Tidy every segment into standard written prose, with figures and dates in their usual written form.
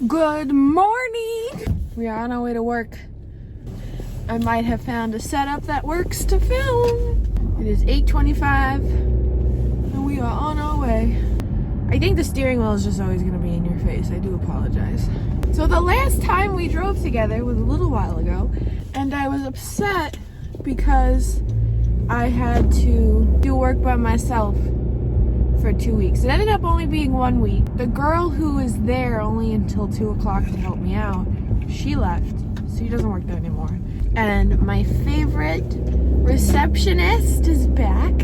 Good morning! We are on our way to work. I might have found a setup that works to film. It is 8:25 and we are on our way. I think the steering wheel is just always going to be in your face. I do apologize. So the last time we drove together was a little while ago, and I was upset because I had to do work by myself for 2 weeks. It ended up only being 1 week. The girl who was there only until 2 o'clock to help me out, she left. So she doesn't work there anymore. And my favorite receptionist is back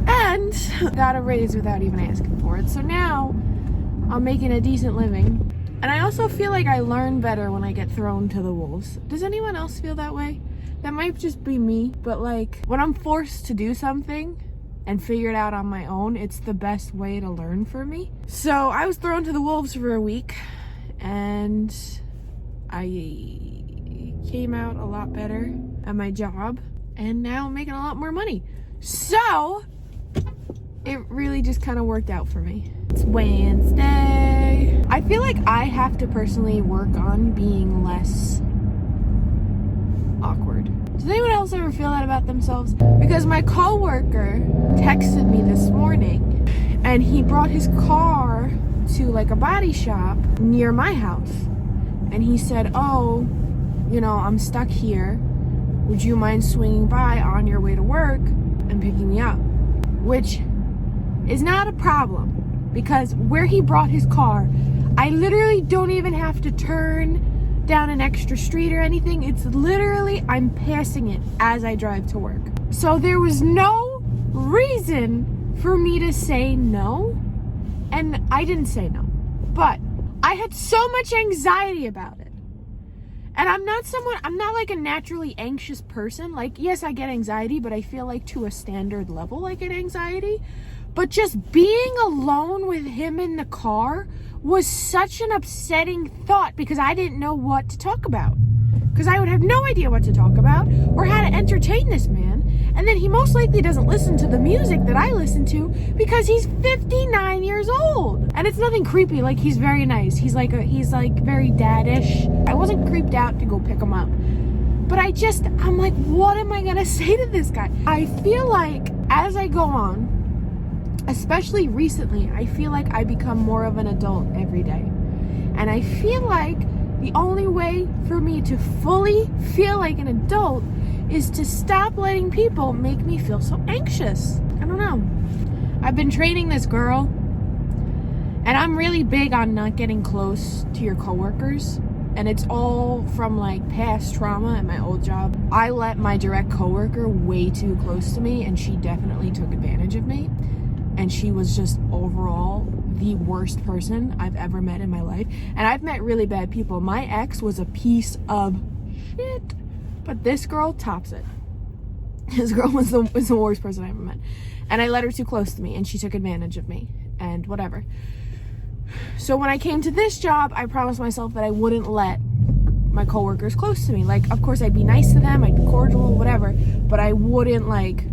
and got a raise without even asking for it. So now I'm making a decent living. And I also feel like I learn better when I get thrown to the wolves. Does anyone else feel that way? That might just be me, but like when I'm forced to do something and figure it out on my own, it's the best way to learn for me. So I was thrown to the wolves for a week and I came out a lot better at my job, and now I'm making a lot more money. So it really just kind of worked out for me. It's Wednesday. I feel like I have to personally work on being less awkward. Does anyone else ever feel that about themselves? Because my coworker texted me this morning and he brought his car to like a body shop near my house. And he said, oh, you know, I'm stuck here. Would you mind swinging by on your way to work and picking me up? Which is not a problem, because where he brought his car, I literally don't even have to turn down an extra street or anything. It's literally, I'm passing it as I drive to work. So there was no reason for me to say no. And I didn't say no, but I had so much anxiety about it. And I'm not like a naturally anxious person. Like, yes, I get anxiety, but I feel like to a standard level I get anxiety. But just being alone with him in the car was such an upsetting thought, because I didn't know what to talk about. Because I would have no idea what to talk about or how to entertain this man. And then he most likely doesn't listen to the music that I listen to because he's 59 years old. And it's nothing creepy. Like, he's very nice. He's like very daddish. I wasn't creeped out to go pick him up. But I'm like, what am I going to say to this guy? I feel like as I go on, especially recently, I feel like I become more of an adult every day. And I feel like the only way for me to fully feel like an adult is to stop letting people make me feel so anxious. I don't know. I've been training this girl, and I'm really big on not getting close to your coworkers. And it's all from like past trauma at my old job. I let my direct coworker way too close to me, and she definitely took advantage of me. And she was just overall the worst person I've ever met in my life. And I've met really bad people. My ex was a piece of shit, but this girl tops it. This girl was the worst person I ever met. And I let her too close to me, and she took advantage of me, and whatever. So when I came to this job, I promised myself that I wouldn't let my coworkers close to me. Like, of course, I'd be nice to them, I'd be cordial, whatever, but I wouldn't like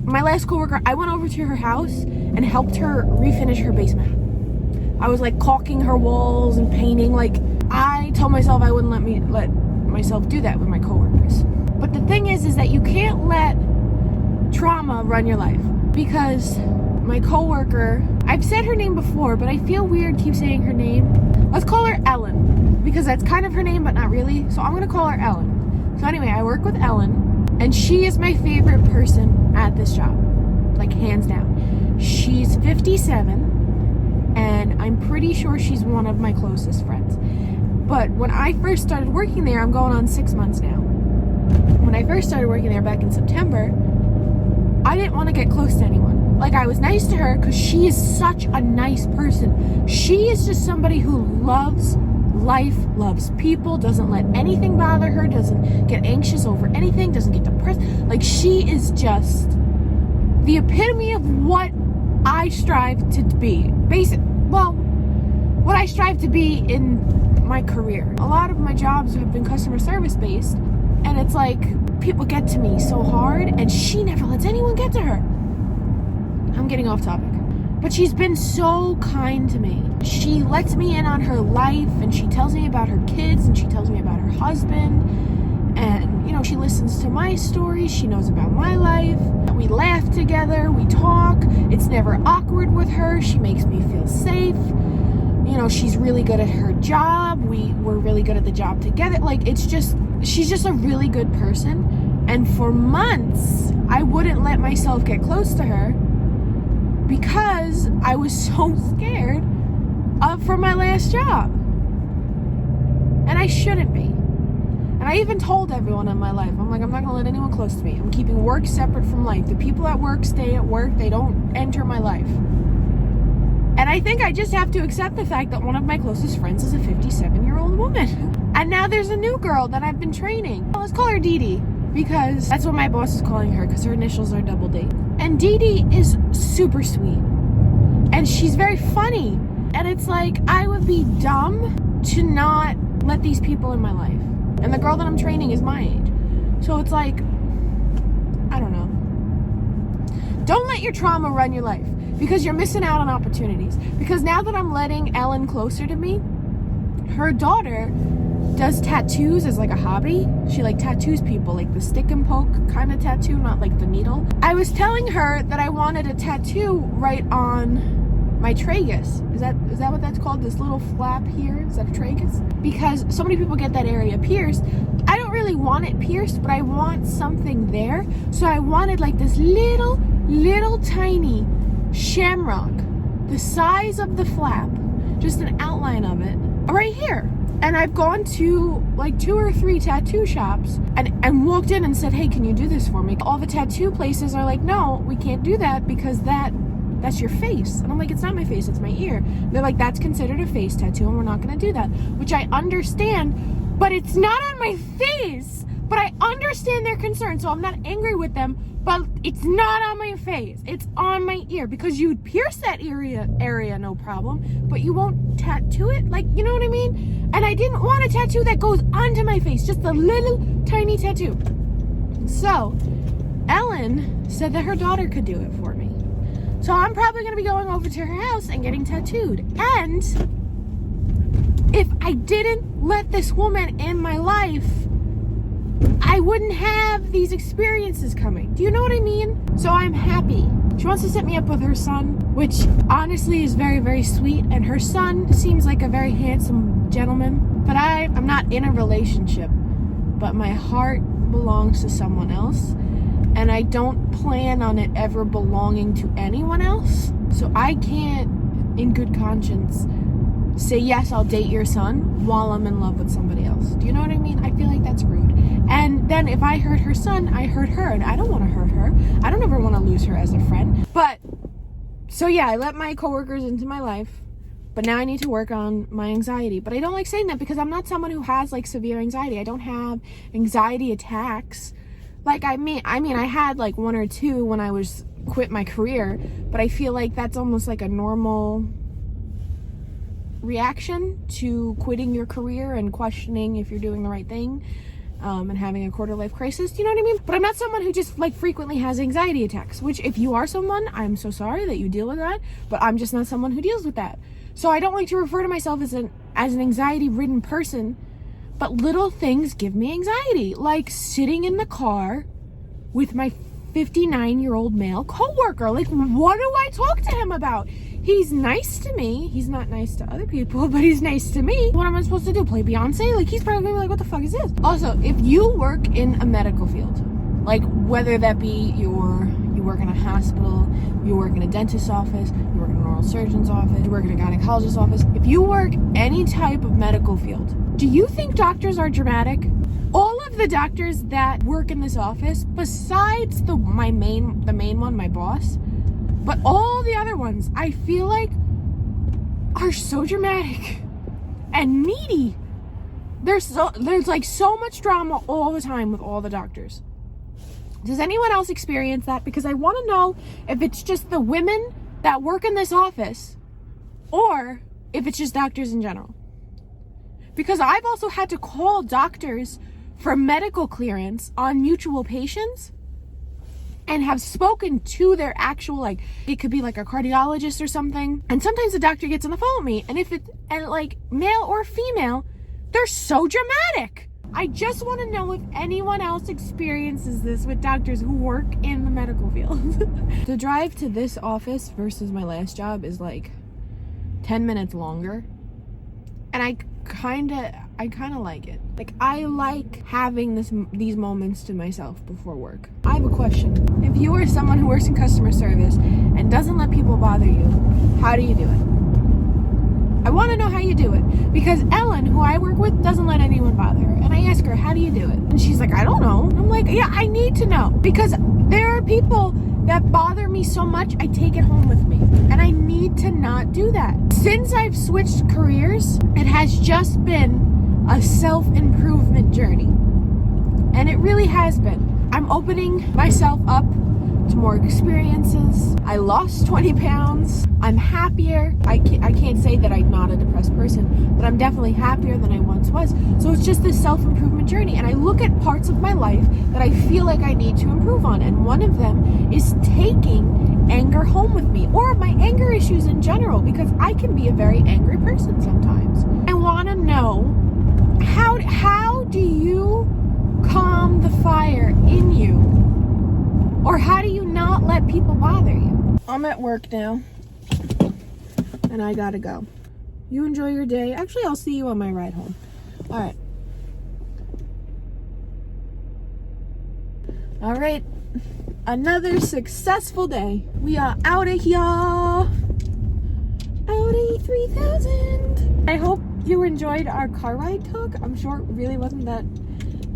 my last coworker, I went over to her house and helped her refinish her basement. I was like caulking her walls and painting. Like, I told myself I wouldn't let myself do that with my coworkers. But the thing is that you can't let trauma run your life, because my coworker, I've said her name before, but I feel weird keep saying her name. Let's call her Ellen, because that's kind of her name, but not really. So I'm gonna call her Ellen. So anyway, I work with Ellen, and she is my favorite person at this job, like hands down. She's 57, and I'm pretty sure she's one of my closest friends. But when I first started working there, I'm going on 6 months now. When I first started working there back in September, I didn't want to get close to anyone. Like, I was nice to her because she is such a nice person. She is just somebody who loves life, loves people, doesn't let anything bother her, doesn't get anxious over anything, doesn't get depressed. Like, she is just the epitome of what I strive to be. What I strive to be in my career. A lot of my jobs have been customer service based, and it's like people get to me so hard, and she never lets anyone get to her. I'm getting off topic. But she's been so kind to me. She lets me in on her life, and she tells me about her kids, and she tells me about her husband. And, you know, she listens to my stories. She knows about my life. We laugh together. We talk. It's never awkward with her. She makes me feel safe. You know, she's really good at her job. We're really good at the job together. Like, she's just a really good person. And for months, I wouldn't let myself get close to her because I was so scared for my last job. And I shouldn't be. And I even told everyone in my life, I'm like, I'm not gonna let anyone close to me. I'm keeping work separate from life. The people at work stay at work. They don't enter my life. And I think I just have to accept the fact that one of my closest friends is a 57-year-old woman. And now there's a new girl that I've been training. Well, let's call her Dee Dee, because that's what my boss is calling her, because her initials are double D. And Dee Dee is super sweet. And she's very funny. And it's like, I would be dumb to not let these people in my life. And the girl that I'm training is my age. So it's like, I don't know. Don't let your trauma run your life, because you're missing out on opportunities. Because now that I'm letting Ellen closer to me, her daughter does tattoos as like a hobby. She like tattoos people, like the stick and poke kind of tattoo, not like the needle. I was telling her that I wanted a tattoo right on my tragus. Is that what that's called? This little flap here? Is that a tragus? Because so many people get that area pierced. I don't really want it pierced, but I want something there. So I wanted like this little tiny shamrock, the size of the flap, just an outline of it, right here. And I've gone to like 2 or 3 tattoo shops and walked in and said, hey, can you do this for me? All the tattoo places are like, no, we can't do that because that's your face. And I'm like, it's not my face, it's my ear. They're like, that's considered a face tattoo and we're not gonna do that. Which I understand, but it's not on my face. But I understand their concern, so I'm not angry with them, but it's not on my face. It's on my ear, because you'd pierce that area no problem, but you won't tattoo it, like, you know what I mean? And I didn't want a tattoo that goes onto my face, just a little tiny tattoo. So Ellen said that her daughter could do it for me. So I'm probably gonna be going over to her house and getting tattooed. And if I didn't let this woman in my life, I wouldn't have these experiences coming. Do you know what I mean? So I'm happy. She wants to set me up with her son, which honestly is very, very sweet. And her son seems like a very handsome gentleman. But I'm not in a relationship. But my heart belongs to someone else. And I don't plan on it ever belonging to anyone else. So I can't, in good conscience, say, yes, I'll date your son while I'm in love with somebody else. Do you know what I mean? I feel like that's rude. And then if I hurt her son, I hurt her, and I don't want to hurt her. I don't ever want to lose her as a friend. But, so yeah, I let my coworkers into my life, but now I need to work on my anxiety. But I don't like saying that because I'm not someone who has like severe anxiety. I don't have anxiety attacks. Like, I mean, I had like 1 or 2 when I was quit my career, but I feel like that's almost like a normal reaction to quitting your career and questioning if you're doing the right thing, and having a quarter life crisis. Do you know what I mean? But I'm not someone who just like frequently has anxiety attacks, which if you are someone, I'm so sorry that you deal with that, but I'm just not someone who deals with that. So I don't like to refer to myself as an anxiety ridden person, but little things give me anxiety, like sitting in the car with my 59-year-old male coworker. Like, what do I talk to him about? He's nice to me. He's not nice to other people, but he's nice to me. What am I supposed to do? Play Beyonce? Like, he's probably gonna be like, what the fuck is this? Also, if you work in a medical field, like whether that be you work in a hospital, you work in a dentist's office, you work in a oral surgeon's office, you work in a gynecologist's office, if you work any type of medical field, do you think doctors are dramatic? All of the doctors that work in this office, besides the main one, my boss, but all the other ones, I feel like are so dramatic and needy. There's like so much drama all the time with all the doctors. Does anyone else experience that? Because I want to know if it's just the women that work in this office or if it's just doctors in general. Because I've also had to call doctors for medical clearance on mutual patients. and have spoken to their actual, like, it could be like a cardiologist or something. And sometimes the doctor gets on the phone with me, and if it's like male or female, they're so dramatic. I just want to know if anyone else experiences this with doctors who work in the medical field. The drive to this office versus my last job is like 10 minutes longer. And I kind of like it. Like, I like having these moments to myself before work. I have a question. If you are someone who works in customer service and doesn't let people bother you, how do you do it? I want to know how you do it, because Ellen, who I work with, doesn't let anyone bother her. And I ask her, how do you do it? And she's like, I don't know. I'm like, yeah, I need to know, because there are people that bother me so much, I take it home with me. And I need to not do that. Since I've switched careers, it has just been a self-improvement journey. And it really has been. I'm opening myself up to more experiences. I lost 20 pounds. I'm happier. I can't say that I'm not a depressed person, but I'm definitely happier than I once was. So it's just this self-improvement journey. And I look at parts of my life that I feel like I need to improve on. And one of them is taking anger home with me, or my anger issues in general, because I can be a very angry person sometimes. I want to know, how do you calm the fire in you? Or how do you not let people bother you? I'm at work now, and I gotta go. You enjoy your day. Actually, I'll see you on my ride home. All right. All right. Another successful day. We are out of here. Audi 3000. I hope you enjoyed our car ride talk. I'm sure it really wasn't that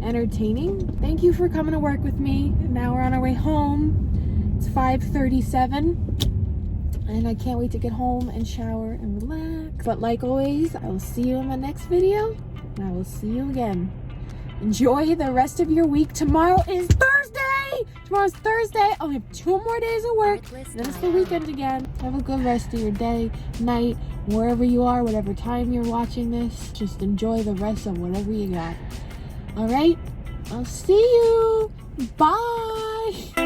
entertaining. Thank you for coming to work with me. Now we're on our way home. It's 5:37, and I can't wait to get home and shower and relax. But like always, I will see you in my next video, and I will see you again. Enjoy the rest of your week. Tomorrow is Thursday. Tomorrow's Thursday. I'll have 2 more days of work, and then it's the weekend again. Have a good rest of your day, night, wherever you are, whatever time you're watching this. Just enjoy the rest of whatever you got. All right, I'll see you. Bye.